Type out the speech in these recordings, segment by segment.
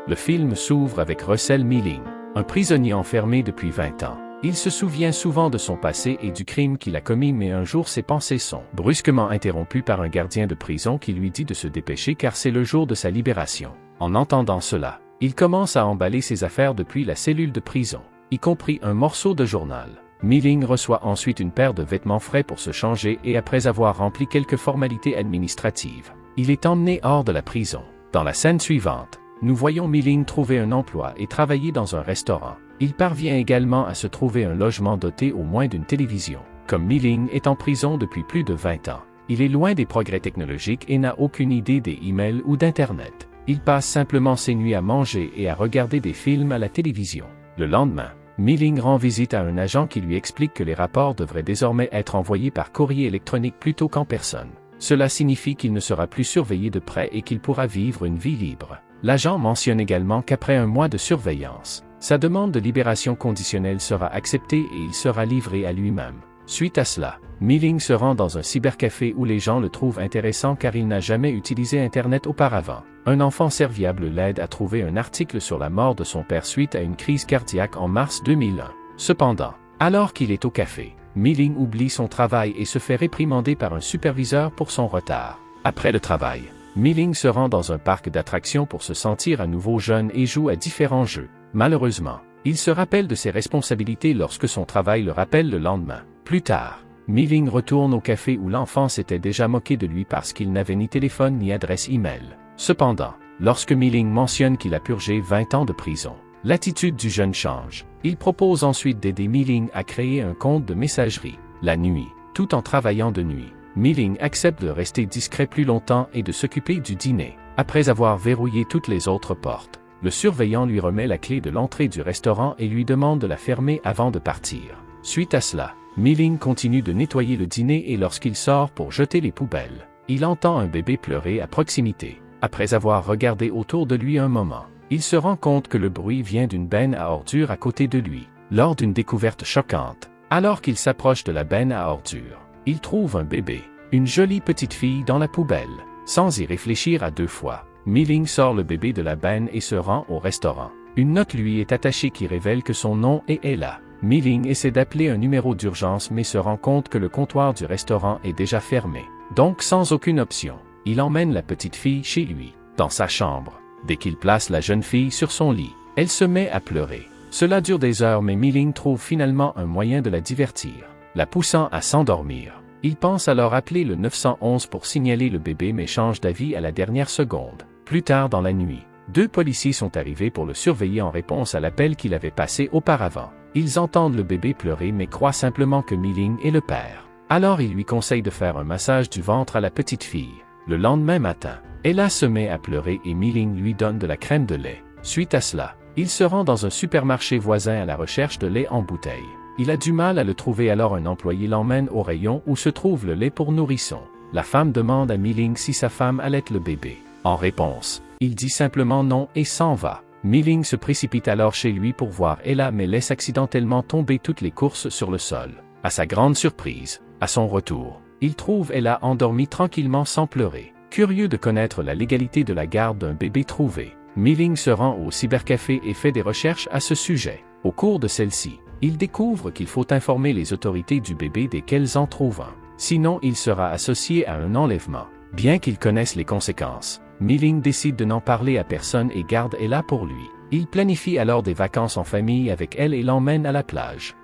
Le film s'ouvre avec Russell Mealing, un prisonnier enfermé depuis 20 ans. Il se souvient souvent de son passé et du crime qu'il a commis, mais un jour ses pensées sont brusquement interrompues par un gardien de prison qui lui dit de se dépêcher car c'est le jour de sa libération. En entendant cela, il commence à emballer ses affaires depuis la cellule de prison, y compris un morceau de journal. Mealing reçoit ensuite une paire de vêtements frais pour se changer et après avoir rempli quelques formalités administratives, il est emmené hors de la prison. Dans la scène suivante, nous voyons Mealing trouver un emploi et travailler dans un restaurant. Il parvient également à se trouver un logement doté au moins d'une télévision. Comme Mealing est en prison depuis plus de 20 ans, il est loin des progrès technologiques et n'a aucune idée des emails ou d'Internet. Il passe simplement ses nuits à manger et à regarder des films à la télévision. Le lendemain, Mealing rend visite à un agent qui lui explique que les rapports devraient désormais être envoyés par courrier électronique plutôt qu'en personne. Cela signifie qu'il ne sera plus surveillé de près et qu'il pourra vivre une vie libre. L'agent mentionne également qu'après un mois de surveillance, sa demande de libération conditionnelle sera acceptée et il sera livré à lui-même. Suite à cela, Mealing se rend dans un cybercafé où les gens le trouvent intéressant car il n'a jamais utilisé Internet auparavant. Un enfant serviable l'aide à trouver un article sur la mort de son père suite à une crise cardiaque en mars 2001. Cependant, alors qu'il est au café, Mealing oublie son travail et se fait réprimander par un superviseur pour son retard. Après le travail, Mealing se rend dans un parc d'attractions pour se sentir à nouveau jeune et joue à différents jeux. Malheureusement, il se rappelle de ses responsabilités lorsque son travail le rappelle le lendemain. Plus tard, Mealing retourne au café où l'enfant s'était déjà moqué de lui parce qu'il n'avait ni téléphone ni adresse email. Cependant, lorsque Mealing mentionne qu'il a purgé 20 ans de prison, l'attitude du jeune change. Il propose ensuite d'aider Mealing à créer un compte de messagerie, la nuit, tout en travaillant de nuit. Mealing accepte de rester discret plus longtemps et de s'occuper du dîner. Après avoir verrouillé toutes les autres portes, le surveillant lui remet la clé de l'entrée du restaurant et lui demande de la fermer avant de partir. Suite à cela, Mealing continue de nettoyer le dîner et lorsqu'il sort pour jeter les poubelles, il entend un bébé pleurer à proximité. Après avoir regardé autour de lui un moment, il se rend compte que le bruit vient d'une benne à ordures à côté de lui. Lors d'une découverte choquante, alors qu'il s'approche de la benne à ordures, il trouve un bébé, une jolie petite fille dans la poubelle. Sans y réfléchir à deux fois, Mealing sort le bébé de la benne et se rend au restaurant. Une note lui est attachée qui révèle que son nom est Ella. Mealing essaie d'appeler un numéro d'urgence mais se rend compte que le comptoir du restaurant est déjà fermé. Donc sans aucune option, il emmène la petite fille chez lui, dans sa chambre. Dès qu'il place la jeune fille sur son lit, elle se met à pleurer. Cela dure des heures mais Mealing trouve finalement un moyen de la divertir, la poussant à s'endormir. Il pense alors appeler le 911 pour signaler le bébé mais change d'avis à la dernière seconde. Plus tard dans la nuit, deux policiers sont arrivés pour le surveiller en réponse à l'appel qu'il avait passé auparavant. Ils entendent le bébé pleurer mais croient simplement que Mealing est le père. Alors ils lui conseillent de faire un massage du ventre à la petite fille. Le lendemain matin, Ella se met à pleurer et Mealing lui donne de la crème de lait. Suite à cela, il se rend dans un supermarché voisin à la recherche de lait en bouteille. Il a du mal à le trouver alors un employé l'emmène au rayon où se trouve le lait pour nourrissons. La femme demande à Mealing si sa femme allaite le bébé. En réponse, il dit simplement non et s'en va. Mealing se précipite alors chez lui pour voir Ella mais laisse accidentellement tomber toutes les courses sur le sol. À sa grande surprise, à son retour, il trouve Ella endormie tranquillement sans pleurer. Curieux de connaître la légalité de la garde d'un bébé trouvé, Mealing se rend au cybercafé et fait des recherches à ce sujet. Au cours de celle-ci, il découvre qu'il faut informer les autorités du bébé dès qu'elles en trouvent un. Sinon il sera associé à un enlèvement. Bien qu'il connaisse les conséquences, Mealing décide de n'en parler à personne et garde Ella pour lui. Il planifie alors des vacances en famille avec elle et l'emmène à la plage.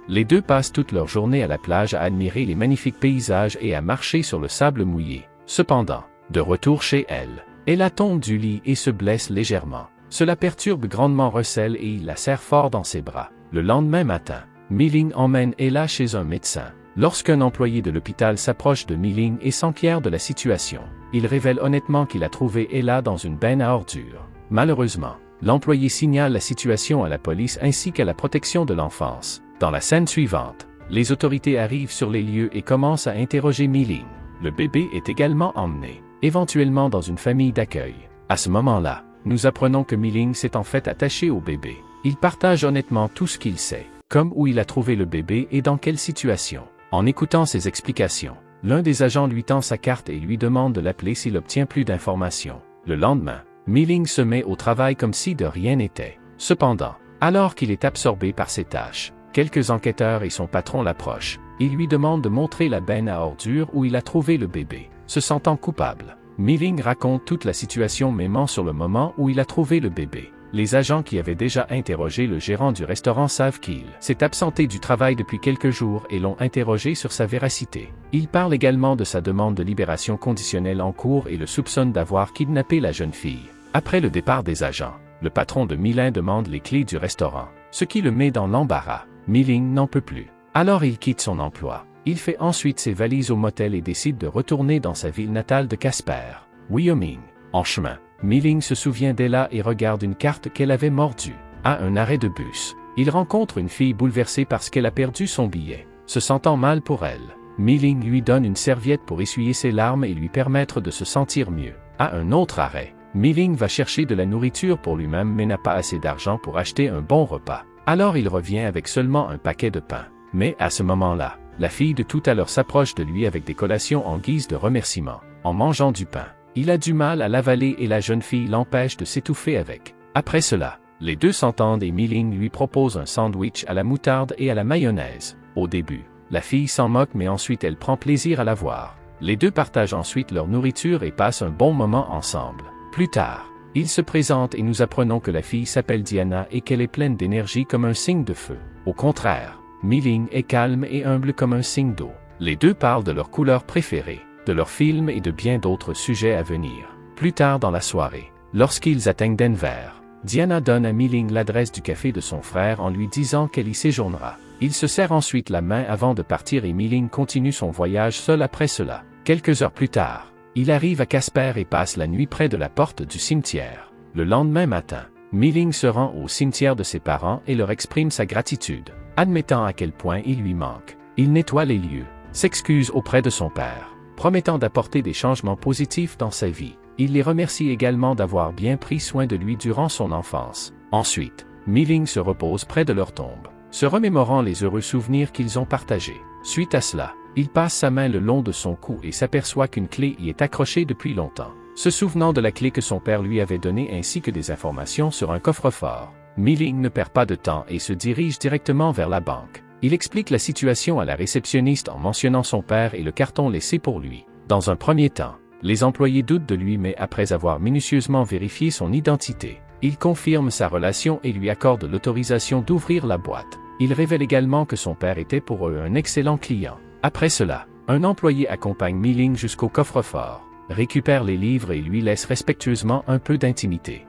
Les deux passent toute leur journée à la plage à admirer les magnifiques paysages et à marcher sur le sable mouillé. Cependant, de retour chez elle, Ella tombe du lit et se blesse légèrement. Cela perturbe grandement Russell et il la serre fort dans ses bras. Le lendemain matin, Mealing emmène Ella chez un médecin. Lorsqu'un employé de l'hôpital s'approche de Mealing et s'enquiert de la situation, il révèle honnêtement qu'il a trouvé Ella dans une benne à ordures. Malheureusement, l'employé signale la situation à la police ainsi qu'à la protection de l'enfance. Dans la scène suivante, les autorités arrivent sur les lieux et commencent à interroger Mealing. Le bébé est également emmené, éventuellement dans une famille d'accueil. À ce moment-là, nous apprenons que Mealing s'est en fait attaché au bébé. Il partage honnêtement tout ce qu'il sait, comme où il a trouvé le bébé et dans quelle situation. En écoutant ses explications, l'un des agents lui tend sa carte et lui demande de l'appeler s'il obtient plus d'informations. Le lendemain, Mi-Ling se met au travail comme si de rien n'était. Cependant, alors qu'il est absorbé par ses tâches, quelques enquêteurs et son patron l'approchent. Ils lui demandent de montrer la benne à ordures où il a trouvé le bébé. Se sentant coupable, Mi-Ling raconte toute la situation mais ment sur le moment où il a trouvé le bébé. Les agents qui avaient déjà interrogé le gérant du restaurant savent qu'il s'est absenté du travail depuis quelques jours et l'ont interrogé sur sa véracité. Il parle également de sa demande de libération conditionnelle en cours et le soupçonne d'avoir kidnappé la jeune fille. Après le départ des agents, le patron de Mi-Ling demande les clés du restaurant, ce qui le met dans l'embarras. Mi-Ling n'en peut plus. Alors il quitte son emploi. Il fait ensuite ses valises au motel et décide de retourner dans sa ville natale de Casper, Wyoming. En chemin, Mi-Ling se souvient d'Ella et regarde une carte qu'elle avait mordue. À un arrêt de bus, il rencontre une fille bouleversée parce qu'elle a perdu son billet. Se sentant mal pour elle, Mi-Ling lui donne une serviette pour essuyer ses larmes et lui permettre de se sentir mieux. À un autre arrêt, Mi-Ling va chercher de la nourriture pour lui-même mais n'a pas assez d'argent pour acheter un bon repas. Alors il revient avec seulement un paquet de pain. Mais à ce moment-là, la fille de tout à l'heure s'approche de lui avec des collations en guise de remerciement. En mangeant du pain, il a du mal à l'avaler et la jeune fille l'empêche de s'étouffer avec. Après cela, les deux s'entendent et Mi-Ling lui propose un sandwich à la moutarde et à la mayonnaise. Au début, la fille s'en moque mais ensuite elle prend plaisir à la voir. Les deux partagent ensuite leur nourriture et passent un bon moment ensemble. Plus tard, ils se présentent et nous apprenons que la fille s'appelle Diana et qu'elle est pleine d'énergie comme un signe de feu. Au contraire, Mi-Ling est calme et humble comme un signe d'eau. Les deux parlent de leurs couleurs préférées, de leurs films et de bien d'autres sujets à venir. Plus tard dans la soirée, lorsqu'ils atteignent Denver, Diana donne à Mi-Ling l'adresse du café de son frère en lui disant qu'elle y séjournera. Ils se serrent ensuite la main avant de partir et Mi-Ling continue son voyage seul après cela. Quelques heures plus tard, il arrive à Casper et passe la nuit près de la porte du cimetière. Le lendemain matin, Mi-Ling se rend au cimetière de ses parents et leur exprime sa gratitude. Admettant à quel point il lui manque, il nettoie les lieux, s'excuse auprès de son père, promettant d'apporter des changements positifs dans sa vie. Il les remercie également d'avoir bien pris soin de lui durant son enfance. Ensuite, Mi-Ling se repose près de leur tombe, se remémorant les heureux souvenirs qu'ils ont partagés. Suite à cela, il passe sa main le long de son cou et s'aperçoit qu'une clé y est accrochée depuis longtemps. Se souvenant de la clé que son père lui avait donnée ainsi que des informations sur un coffre-fort, Mi-Ling ne perd pas de temps et se dirige directement vers la banque. Il explique la situation à la réceptionniste en mentionnant son père et le carton laissé pour lui. Dans un premier temps, les employés doutent de lui mais après avoir minutieusement vérifié son identité, il confirme sa relation et lui accorde l'autorisation d'ouvrir la boîte. Il révèle également que son père était pour eux un excellent client. Après cela, un employé accompagne Mi-Ling jusqu'au coffre-fort, récupère les livres et lui laisse respectueusement un peu d'intimité.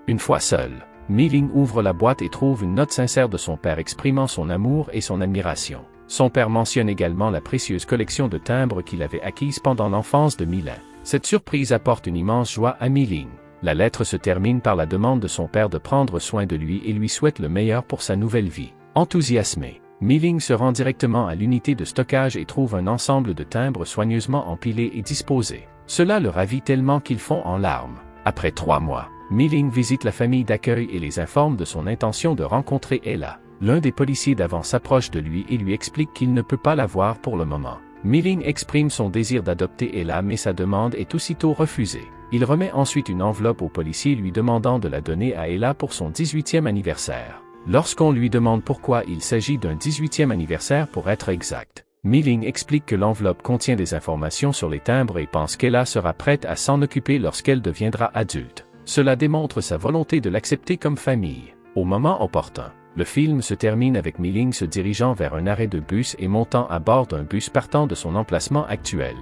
Une fois seul, Mi-Ling ouvre la boîte et trouve une note sincère de son père exprimant son amour et son admiration. Son père mentionne également la précieuse collection de timbres qu'il avait acquise pendant l'enfance de Mi-Ling. Cette surprise apporte une immense joie à Mi-Ling. La lettre se termine par la demande de son père de prendre soin de lui et lui souhaite le meilleur pour sa nouvelle vie. Enthousiasmé, Mi-Ling se rend directement à l'unité de stockage et trouve un ensemble de timbres soigneusement empilés et disposés. Cela le ravit tellement qu'ils fond en larmes. Après 3 mois, Mi-Ling visite la famille d'accueil et les informe de son intention de rencontrer Ella. L'un des policiers d'avant s'approche de lui et lui explique qu'il ne peut pas la voir pour le moment. Mi-Ling exprime son désir d'adopter Ella mais sa demande est aussitôt refusée. Il remet ensuite une enveloppe au policier lui demandant de la donner à Ella pour son 18e anniversaire. Lorsqu'on lui demande pourquoi il s'agit d'un 18e anniversaire pour être exact, Mi-Ling explique que l'enveloppe contient des informations sur les timbres et pense qu'Ella sera prête à s'en occuper lorsqu'elle deviendra adulte. Cela démontre sa volonté de l'accepter comme famille. Au moment opportun, le film se termine avec Mi-Ling se dirigeant vers un arrêt de bus et montant à bord d'un bus partant de son emplacement actuel.